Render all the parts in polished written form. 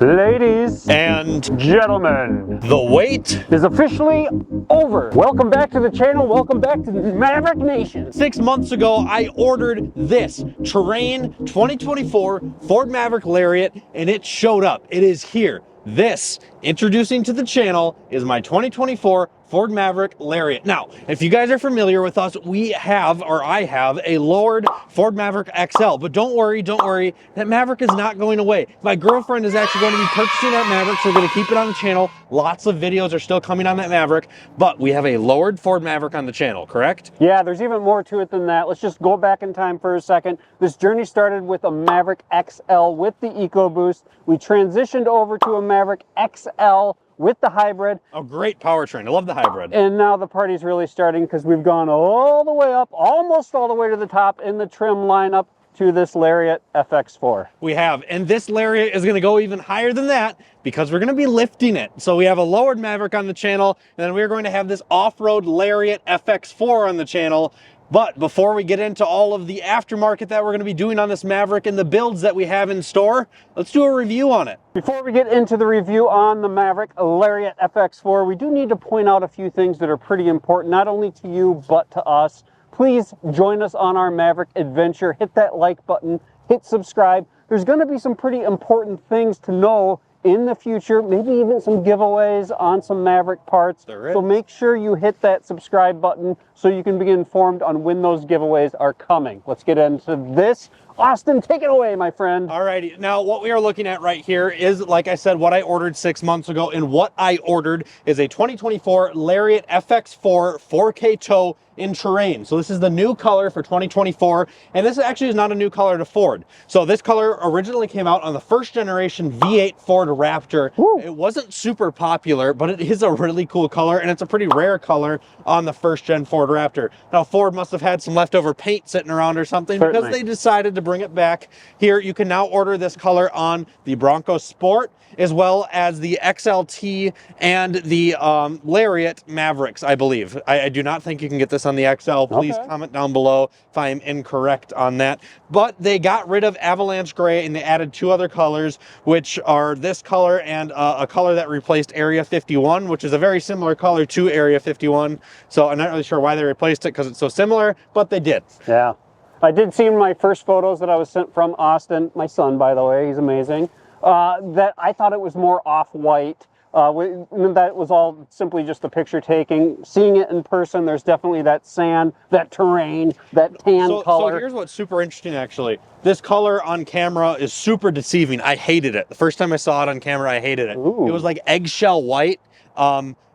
Ladies and gentlemen, the wait is officially over. Welcome back to the channel. Welcome back to Maverick Nation. 6 months ago, I ordered this Terrain 2024 Ford Maverick Lariat, and it showed up. It is here. This, introducing to the channel, is my 2024 Ford Maverick Lariat. Now, if you guys are familiar with us, I have a lowered Ford Maverick XL, but don't worry, that Maverick is not going away. My girlfriend is actually going to be purchasing that Maverick, so we're going to keep it on the channel. Lots of videos are still coming on that Maverick, but we have a lowered Ford Maverick on the channel, correct? Yeah, there's even more to it than that. Let's just go back in time for a second. This journey started with a Maverick XL with the EcoBoost. We transitioned over to a Maverick XL with the hybrid. A great powertrain. I love the hybrid. And now the party's really starting because we've gone all the way up, almost all the way to the top in the trim lineup to this Lariat FX4. We have, and this Lariat is going to go even higher than that because we're going to be lifting it. So we have a lowered Maverick on the channel, and then we're going to have this off-road Lariat FX4 on the channel. But before we get into all of the aftermarket that we're going to be doing on this Maverick and the builds that we have in store, let's do a review on it. Before we get into the review on the Maverick Lariat FX4, we do need to point out a few things that are pretty important, not only to you, but to us. Please join us on our Maverick adventure. Hit that like button, hit subscribe. There's going to be some pretty important things to know in the future, maybe even some giveaways on some Maverick parts. So make sure you hit that subscribe button so you can be informed on when those giveaways are coming. Let's get into this. Austin, take it away, my friend. Alrighty, now what we are looking at right here is, like I said, what I ordered 6 months ago, and what I ordered is a 2024 Lariat FX4 4K tow in Terrain. So this is the new color for 2024, and this actually is not a new color to Ford. So this color originally came out on the first generation V8 Ford Raptor. Woo. It wasn't super popular, but it is a really cool color, and it's a pretty rare color on the first gen Ford Raptor. Now Ford must have had some leftover paint sitting around or something, because they decided to bring it back. Here you can now order this color on the Bronco Sport, as well as the XLT and the Lariat Mavericks, I believe. I do not think you can get this on the XL. Please comment down below if I am incorrect on that. But they got rid of Avalanche Gray and they added two other colors, which are this color and a color that replaced Area 51, which is a very similar color to Area 51. So I'm not really sure why they replaced it because it's so similar, but they did. Yeah. I did see in my first photos that I was sent from Austin, my son, by the way, he's amazing, that I thought it was more off-white. That was all simply just the picture taking. Seeing it in person, there's definitely that sand, that terrain, that tan color. So here's what's super interesting, actually. This color on camera is super deceiving. I hated it. The first time I saw it on camera, I hated it. Ooh. It was like eggshell white.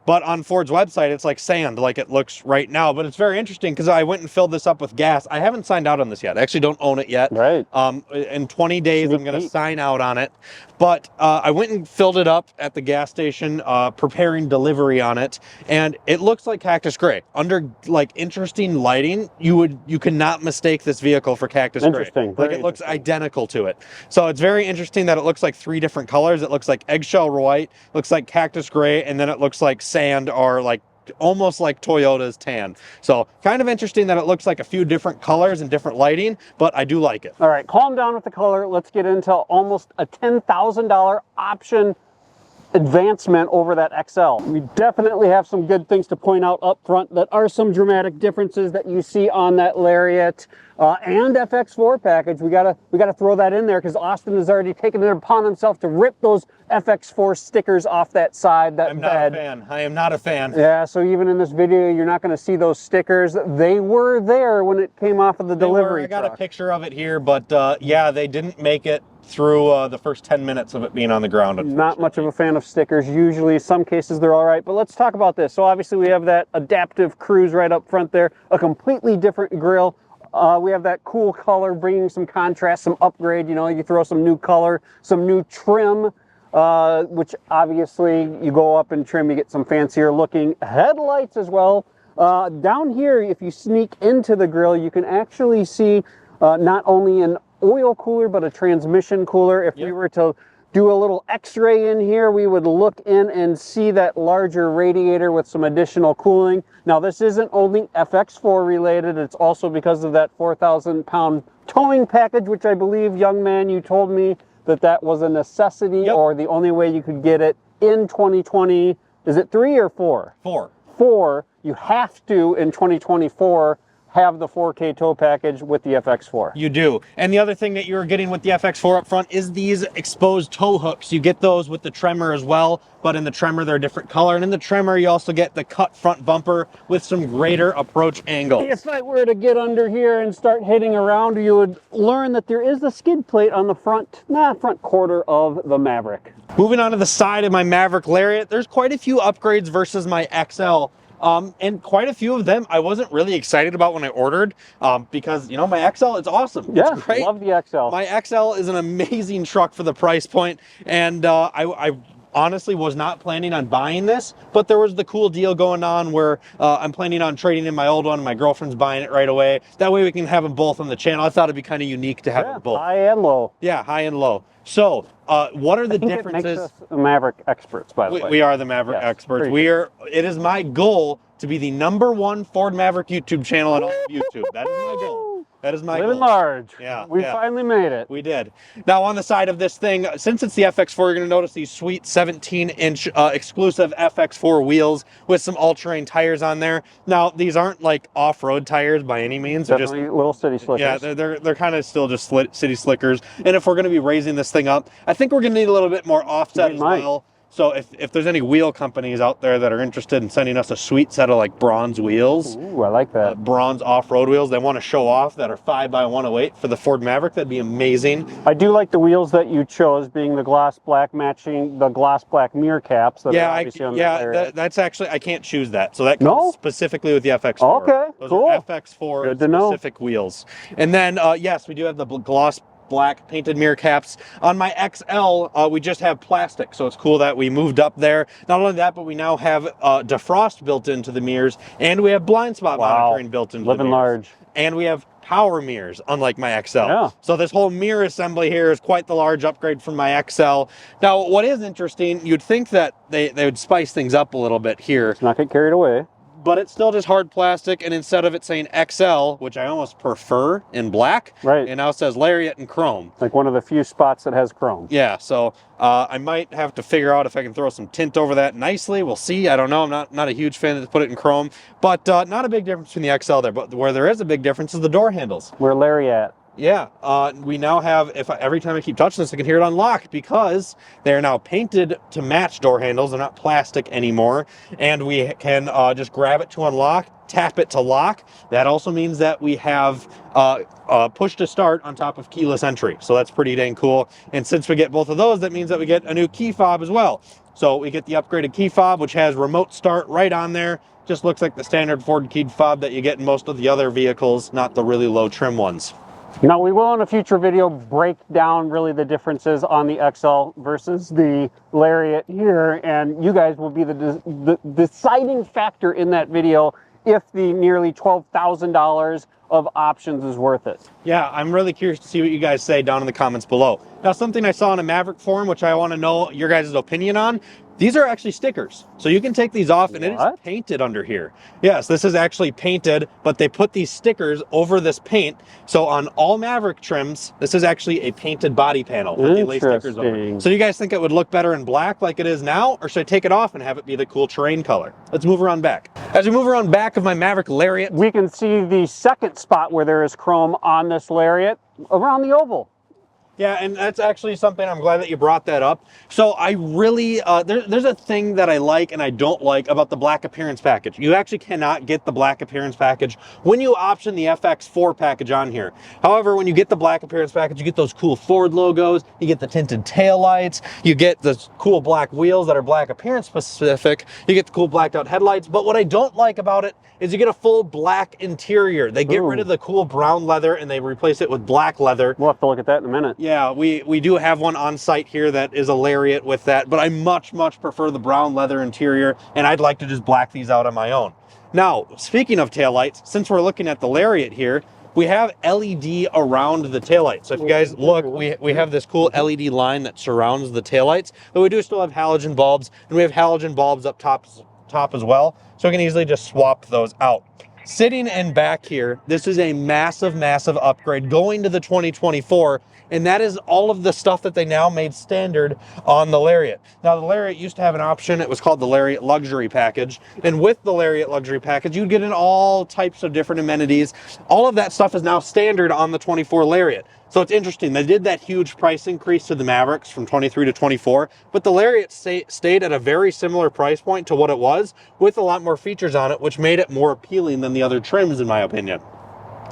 But on Ford's website, it's like sand, like it looks right now. But it's very interesting because I went and filled this up with gas. I haven't signed out on this yet. I actually don't own it yet. Right. In 20 days, I'm going to sign out on it. But I went and filled it up at the gas station, preparing delivery on it. And it looks like Cactus Gray. Under like interesting lighting, you cannot mistake this vehicle for Cactus Gray. Interesting. Like it looks identical to it. So it's very interesting that it looks like three different colors. It looks like eggshell white, looks like Cactus Gray, and then it looks like sand, or like almost like Toyota's tan. So kind of interesting that it looks like a few different colors and different lighting, but I do like it. All right, calm down with the color. Let's get into almost a $10,000 option advancement over that XL. We definitely have some good things to point out up front that are some dramatic differences that you see on that Lariat and FX4 package. We gotta throw that in there because Austin has already taken it upon himself to rip those FX4 stickers off that side, that bed. I am not a fan. Yeah, so even in this video, you're not going to see those stickers. They were there when it came off of the delivery truck. I got a picture of it here, but yeah, they didn't make it through the first 10 minutes of it being on the ground. Not much of a fan of stickers. Usually, some cases they're all right, but let's talk about this. So obviously we have that adaptive cruise right up front there, a completely different grille. We have that cool color, bringing some contrast, some upgrade. You know, you throw some new color, some new trim, which obviously you go up and trim, you get some fancier looking headlights as well. Down here, if you sneak into the grille, you can actually see not only an oil cooler, but a transmission cooler. If we were to do a little x-ray in here, we would look in and see that larger radiator with some additional cooling. Now this isn't only FX4 related, it's also because of that 4,000 pound towing package, which I believe, young man, you told me that that was a necessity Yep. or the only way you could get it in 2020. Is it 3 or 4? 4. 4. You have to, in 2024, have the 4K tow package with the FX4. You do. And the other thing that you're getting with the FX4 up front is these exposed tow hooks. You get those with the Tremor as well, but in the Tremor they're a different color. And in the Tremor you also get the cut front bumper with some greater approach angles. If I were to get under here and start hitting around, you would learn that there is a skid plate on the front quarter of the Maverick. Moving on to the side of my Maverick Lariat, there's quite a few upgrades versus my XL. And quite a few of them I wasn't really excited about when I ordered because, you know, my XL is awesome. Yeah, it's great. Love the XL. My XL is an amazing truck for the price point, and I honestly was not planning on buying this, but there was the cool deal going on where I'm planning on trading in my old one and my girlfriend's buying it right away. That way we can have them both on the channel. I thought it'd be kind of unique to have them both. High and low. Yeah, high and low. So, what are the differences? It makes us Maverick experts, by the way. We are the Maverick experts. It is my goal to be the #1 Ford Maverick YouTube channel on all of YouTube. That is my goal. That is my Living goal. large. Yeah. We finally made it. We did. Now on the side of this thing, since it's the FX4, you're going to notice these sweet 17-inch exclusive FX4 wheels with some all-terrain tires on there. Now these aren't like off-road tires by any means. They're Definitely little city slickers. Yeah, they're kind of still just city slickers. And if we're going to be raising this thing up, I think we're going to need a little bit more offset as well. So if there's any wheel companies out there that are interested in sending us a sweet set of like bronze wheels. Ooh, I like that. Bronze off-road wheels they want to show off that are 5x108 for the Ford Maverick, that'd be amazing. I do like the wheels that you chose, being the gloss black, matching the gloss black mirror caps. That are obviously on that's actually, I can't choose that. So that comes specifically with the FX4. Okay, Those cool. are FX4 specific wheels. And then, yes, we do have the gloss black painted mirror caps. On my XL, we just have plastic, so it's cool that we moved up there. Not only that, but we now have defrost built into the mirrors, and we have blind spot monitoring built into the mirrors. Living large. And we have power mirrors, unlike my XL. Yeah. So this whole mirror assembly here is quite the large upgrade from my XL. Now, what is interesting, you'd think that they would spice things up a little bit here. Let's not get carried away. But it's still just hard plastic, and instead of it saying XL, which I almost prefer in black, it now says Lariat in chrome. Like one of the few spots that has chrome. Yeah, so I might have to figure out if I can throw some tint over that nicely. We'll see. I don't know. I'm not a huge fan to put it in chrome, but not a big difference between the XL there. But where there is a big difference is the door handles. Where Lariat. Yeah, we now have, every time I keep touching this, I can hear it unlock because they're now painted to match door handles. They're not plastic anymore. And we can just grab it to unlock, tap it to lock. That also means that we have push to start on top of keyless entry. So that's pretty dang cool. And since we get both of those, that means that we get a new key fob as well. So we get the upgraded key fob, which has remote start right on there. Just looks like the standard Ford keyed fob that you get in most of the other vehicles, not the really low trim ones. Now, we will in a future video break down really the differences on the XL versus the Lariat here, and you guys will be the deciding factor in that video if the nearly $12,000 of options is worth it. Yeah, I'm really curious to see what you guys say down in the comments below. Now, something I saw in a Maverick forum, which I want to know your guys' opinion on, these are actually stickers. So you can take these off and it is painted under here. Yes, this is actually painted, but they put these stickers over this paint. So on all Maverick trims, this is actually a painted body panel that they lay stickers over. So you guys think it would look better in black like it is now, or should I take it off and have it be the cool terrain color? Let's move around back. As we move around back of my Maverick Lariat, we can see the second spot where there is chrome on this Lariat around the oval. Yeah, and that's actually something, I'm glad that you brought that up. So I really, there's a thing that I like and I don't like about the black appearance package. You actually cannot get the black appearance package when you option the FX4 package on here. However, when you get the black appearance package, you get those cool Ford logos, you get the tinted taillights, you get the cool black wheels that are black appearance specific, you get the cool blacked out headlights. But what I don't like about it is you get a full black interior. They get rid of the cool brown leather and they replace it with black leather. We'll have to look at that in a minute. Yeah, we do have one on site here that is a Lariat with that, but I much prefer the brown leather interior, and I'd like to just black these out on my own. Now, speaking of taillights, since we're looking at the Lariat here, we have LED around the taillights. So if you guys look, we have this cool LED line that surrounds the taillights, but we do still have halogen bulbs, and we have halogen bulbs up top as well, so we can easily just swap those out. Sitting in back here, this is a massive upgrade going to the 2024, And that is all of the stuff that they now made standard on the Lariat. Now, the Lariat used to have an option. It was called the Lariat Luxury Package. And with the Lariat Luxury Package, you'd get in all types of different amenities. All of that stuff is now standard on the 24 Lariat. So it's interesting. They did that huge price increase to the Mavericks from 23 to 24, but the Lariat stayed at a very similar price point to what it was, with a lot more features on it, which made it more appealing than the other trims, in my opinion.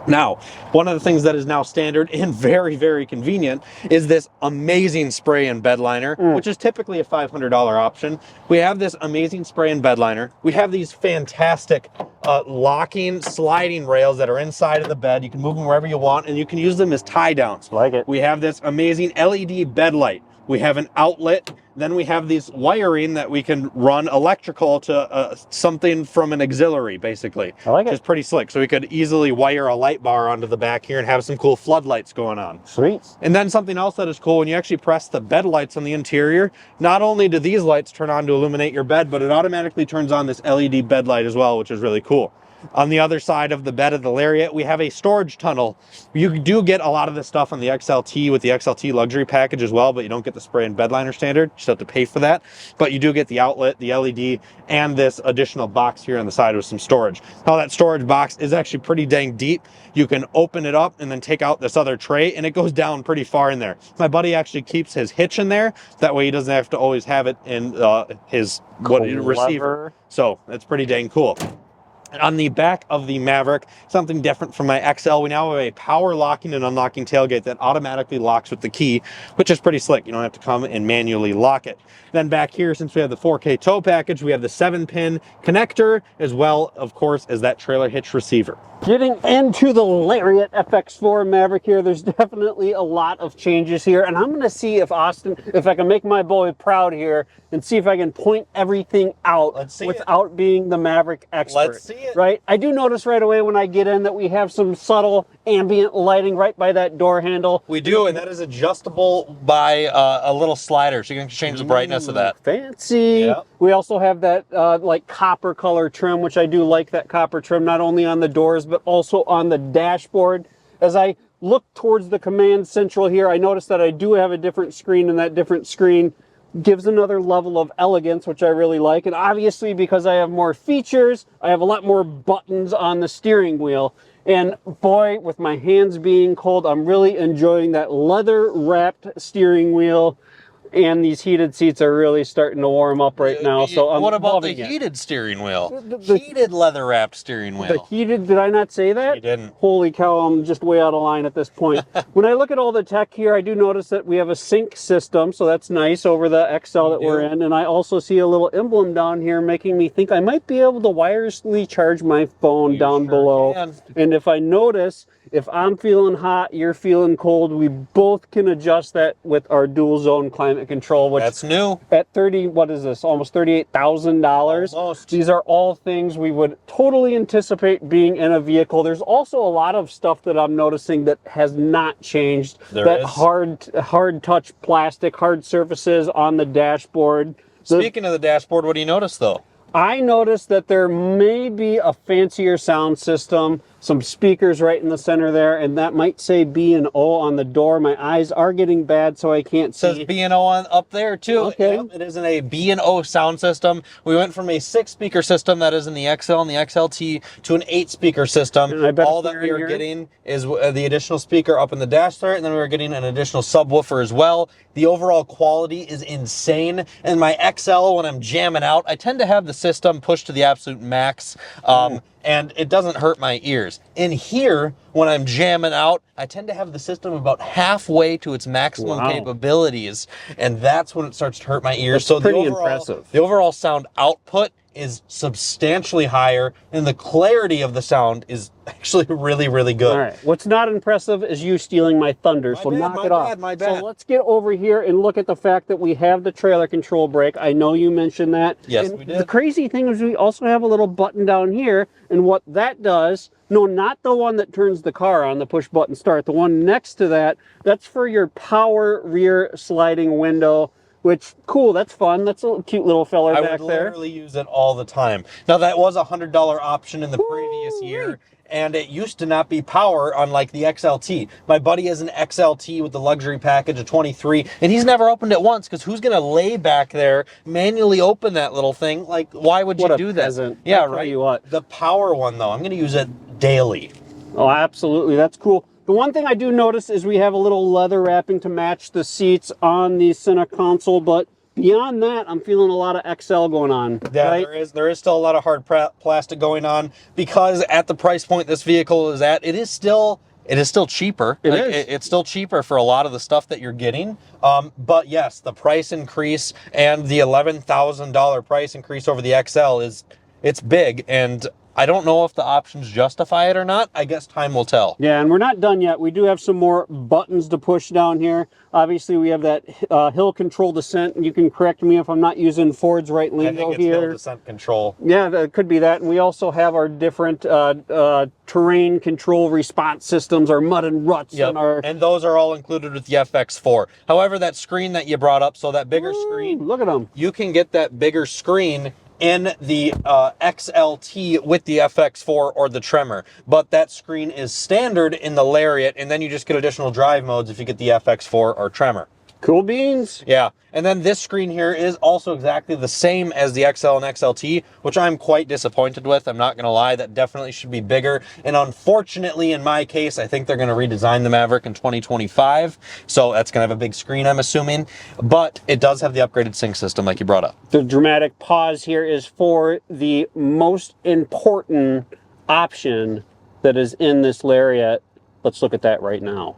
Now, one of the things that is now standard and very, very convenient is this amazing spray and bed liner, which is typically a $500 option. We have this amazing spray and bed liner. We have these fantastic locking, sliding rails that are inside of the bed. You can move them wherever you want, and you can use them as tie downs. Like it. We have this amazing LED bed light. We have an outlet. Then we have these wiring that we can run electrical to something from an auxiliary, basically. I like it. Which is pretty slick. So we could easily wire a light bar onto the back here and have some cool floodlights going on. Sweet. And then something else that is cool, when you actually press the bed lights on the interior, not only do these lights turn on to illuminate your bed, but it automatically turns on this LED bed light as well, which is really cool. On the other side of the bed of the Lariat, we have a storage tunnel. You do get a lot of this stuff on the XLT with the XLT luxury package as well, but you don't get the spray and bed liner standard. You still have to pay for that. But you do get the outlet, the LED, and this additional box here on the side with some storage. Now that storage box is actually pretty dang deep. You can open it up and then take out this other tray, and it goes down pretty far in there. My buddy actually keeps his hitch in there. That way he doesn't have to always have it in his receiver. So that's pretty dang cool. On the back of the Maverick, something different from my XL, we now have a power locking and unlocking tailgate that automatically locks with the key, which is pretty slick. You don't have to come and manually lock it. Then back here, since we have the 4K tow package, we have the 7-pin connector, as well, of course, as that trailer hitch receiver. Getting into the Lariat FX4 Maverick here, there's definitely a lot of changes here, and I'm going to see if if I can make my boy proud here and see if I can point everything out without being the Maverick expert. Let's see it. Right? I do notice right away when I get in that we have some subtle ambient lighting right by that door handle. We do, and that is adjustable by a little slider, so you can change the brightness of that. Fancy. Yep. We also have that like copper color trim, which I do like that copper trim, not only on the doors, but also on the dashboard. As I look towards the command central here, I notice that I do have a different screen, and that different screen gives another level of elegance, which I really like. And obviously, because I have more features, I have a lot more buttons on the steering wheel. And boy, with my hands being cold, I'm really enjoying that leather-wrapped steering wheel. And these heated seats are really starting to warm up right now. So I'm what about the loving it. heated steering wheel? The heated leather-wrapped steering wheel. The heated, did I not say that? You didn't. Holy cow, I'm just way out of line at this point. When I look at all the tech here, I do notice that we have a sync system, so that's nice over the XL that we're in. And I also see a little emblem down here making me think I might be able to wirelessly charge my phone down below. Can. And if I notice, if I'm feeling hot, you're feeling cold, we both can adjust that with our dual zone climate control, which that's new. At what is this, almost $38,000. Almost. These are all things we would totally anticipate being in a vehicle. There's also a lot of stuff that I'm noticing that has not changed. Hard touch plastic, hard surfaces on the dashboard. Speaking of the dashboard, what do you notice though? I noticed that there may be a fancier sound system, some speakers right in the center there, and that might say B&O on the door. My eyes are getting bad, so I can't see. It says B&O up there too. Okay. Yep, it is in a B&O sound system. We went from a 6-speaker system that is in the XL and the XLT to an 8-speaker system. And I bet all that we are getting is the additional speaker up in the dash there, and then we are getting an additional subwoofer as well. The overall quality is insane. And my XL, when I'm jamming out, I tend to have the system pushed to the absolute max. And it doesn't hurt my ears. In here, when I'm jamming out, I tend to have the system about halfway to its maximum capabilities, and that's when it starts to hurt my ears. That's pretty impressive. The overall sound output is substantially higher, and the clarity of the sound is actually really, really good. All right. What's not impressive is you stealing my thunder, so knock it off. My bad. So let's get over here and look at the fact that we have the trailer control brake. I know you mentioned that. Yes, and we did. The crazy thing is we also have a little button down here, and what that does, no, not the one that turns the car on, the push button start, the one next to that, that's for your power rear sliding window. which, cool, that's fun. That's a cute little feller I back would there. literally use it all the time. Now, that was a $100 option in the previous year, and it used to not be power on like the XLT. My buddy has an XLT with the luxury package of 23, and he's never opened it once, because who's going to lay back there, manually open that little thing? Like, why would you do that? Peasant. Yeah, I'll tell right. you what. The power one, though, I'm going to use it daily. Oh, absolutely. That's cool. The one thing I do notice is we have a little leather wrapping to match the seats on the center console, but beyond that, I'm feeling a lot of XL going on. Yeah, right? there is still a lot of hard plastic going on, because at the price point this vehicle is at, it is still cheaper. It's still cheaper for a lot of the stuff that you're getting. But yes, the price increase and the $11,000 price increase over the XL it's big, and I don't know if the options justify it or not. I guess time will tell. Yeah, and we're not done yet. We do have some more buttons to push down here. Obviously, we have that hill control descent, and you can correct me if I'm not using Ford's right lingo here. I think it's hill descent control. Yeah, that could be that. And we also have our different terrain control response systems, our mud and ruts. Yep. And those are all included with the FX4. However, that screen that you brought up, so that bigger screen. Look at them. You can get that bigger screen in the XLT with the FX4 or the Tremor, but that screen is standard in the Lariat, and then you just get additional drive modes if you get the FX4 or Tremor. Cool beans. Yeah, and then this screen here is also exactly the same as the XL and XLT, which I'm quite disappointed with. I'm not going to lie, that definitely should be bigger. And unfortunately, in my case, I think they're going to redesign the Maverick in 2025. So that's going to have a big screen, I'm assuming. But it does have the upgraded sync system like you brought up. The dramatic pause here is for the most important option that is in this Lariat. Let's look at that right now.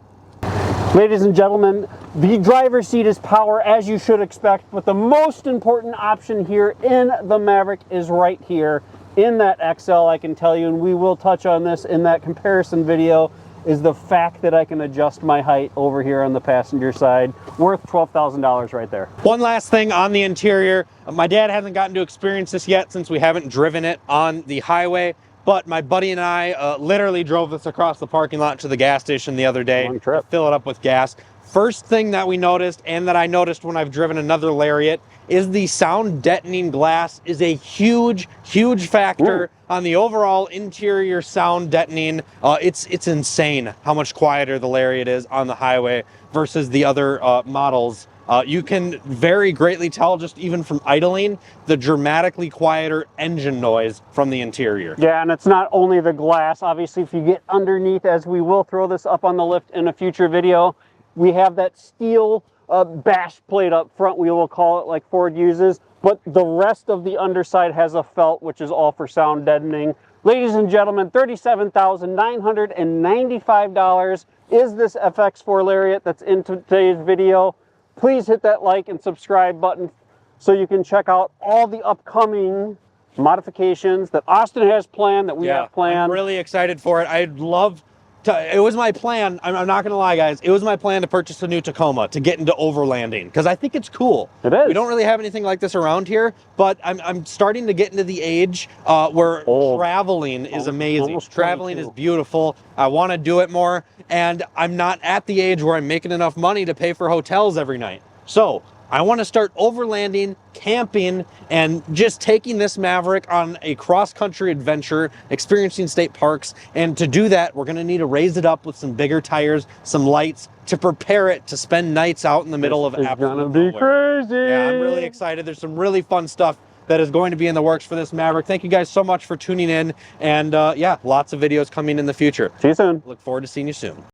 Ladies and gentlemen, the driver's seat is power, as you should expect, but the most important option here in the Maverick is right here in that XL, I can tell you, and we will touch on this in that comparison video, is the fact that I can adjust my height over here on the passenger side, worth $12,000 right there. One last thing on the interior. My dad hasn't gotten to experience this yet since we haven't driven it on the highway. But my buddy and I literally drove this across the parking lot to the gas station the other day to fill it up with gas. First thing that we noticed, and that I noticed when I've driven another Lariat, is the sound deadening glass is a huge, huge factor on the overall interior sound deadening. It's insane how much quieter the Lariat is on the highway versus the other models. You can very greatly tell, just even from idling, the dramatically quieter engine noise from the interior. Yeah, and it's not only the glass. Obviously, if you get underneath, as we will throw this up on the lift in a future video, we have that steel bash plate up front, we will call it, like Ford uses, but the rest of the underside has a felt, which is all for sound deadening. Ladies and gentlemen, $37,995 is this FX4 Lariat that's in today's video. Please hit that like and subscribe button so you can check out all the upcoming modifications that Austin has planned, that we have planned. I'm really excited for it. I'd love to, it was my plan, I'm not gonna lie guys, it was my plan to purchase a new Tacoma to get into overlanding, because I think it's cool. It is. We don't really have anything like this around here, but I'm starting to get into the age where traveling is amazing. Traveling is beautiful. I want to do it more, and I'm not at the age where I'm making enough money to pay for hotels every night. So I want to start overlanding, camping, and just taking this Maverick on a cross-country adventure, experiencing state parks. And to do that, we're going to need to raise it up with some bigger tires, some lights, to prepare it to spend nights out in the middle of absolute nowhere. It's gonna be crazy. Yeah, I'm really excited. There's some really fun stuff that is going to be in the works for this Maverick. Thank you guys so much for tuning in. And yeah, lots of videos coming in the future. See you soon. Look forward to seeing you soon.